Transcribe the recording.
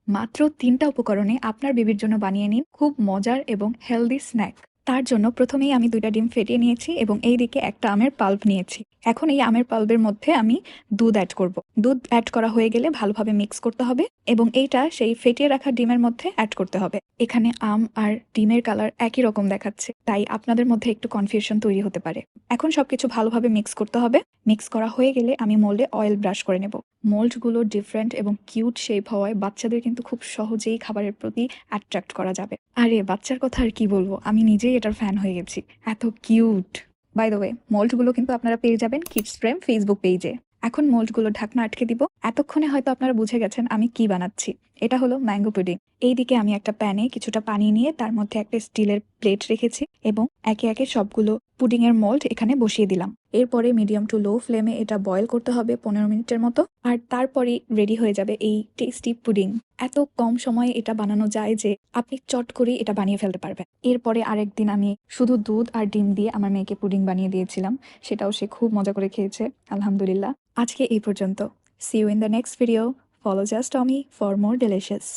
মাত্র ৩টা উপকরণে আপনার বেবির জন্য বানিয়ে নিন খুব মজার এবং হেলদি স্ন্যাক। তার জন্য প্রথমেই আমি ২টা ডিম ফেটিয়ে নিয়েছি এবং এই দিকে একটা আমের পাল্প নিয়েছি। এখন এই আমের পাল্পের মধ্যে আমি দুধ অ্যাড করব। দুধ অ্যাড করা হয়ে গেলে ভালোভাবে মিক্স করতে হবে এবং এইটা সেই ফেটিয়ে রাখা ডিমের মধ্যে অ্যাড করতে হবে। এখানে আম আর ডিমের কালার একই রকম দেখাচ্ছে, তাই আপনাদের মধ্যে একটু কনফিউশন তৈরি হতে পারে। এখন সবকিছু ভালোভাবে মিক্স করতে হবে। মিক্স করা হয়ে গেলে আমি মোল্ডে অয়েল ব্রাশ করে নেব। মোল্ডগুলো ডিফারেন্ট এবং কিউট শেপ হওয়ায় বাচ্চাদের কিন্তু খুব সহজেই খাবারের প্রতি অ্যাট্রাক্ট করা যাবে। আরে বাচ্চার কথা আর কি বলবো, আমি নিজেই এটার ফ্যান হয়ে গেছি। এত কিউট। বাই দ্য ওয়ে, মোল্ডগুলো কিন্তু আপনারা পেয়ে যাবেন কিডস ফ্রেম ফেসবুক পেজে। এখন মোল্ডগুলো ঢাকনা আটকে দিব। এতক্ষণে হয়তো আপনারা বুঝে গেছেন আমি কি বানাচ্ছি। এটা হলো ম্যাঙ্গো পুডিং। এইদিকে আমি একটা প্যানে কিছুটা পানি নিয়ে তার মধ্যে একটা স্টিলের প্লেট রেখেছি এবং একে একে সবগুলো পুডিং এর মোল্ড এখানে বসিয়ে দিলাম। এরপরে মিডিয়াম টু লো ফ্লেমে এটা বয়েল করতে হবে 15 মিনিটের মতো। আর তারপরেই রেডি হয়ে যাবে এই টেস্টি পুডিং। এত কম সময়ে এটা বানানো যায় যে আপনি চট করেই এটা বানিয়ে ফেলতে পারবেন। এরপরে আরেকদিন আমি শুধু দুধ আর ডিম দিয়ে আমার মেয়েকে পুডিং বানিয়ে দিয়েছিলাম, সেটাও সে খুব মজা করে খেয়েছে আলহামদুলিল্লাহ। আজকে এই পর্যন্ত। See you in the next video. Follow just tummy for more delicious.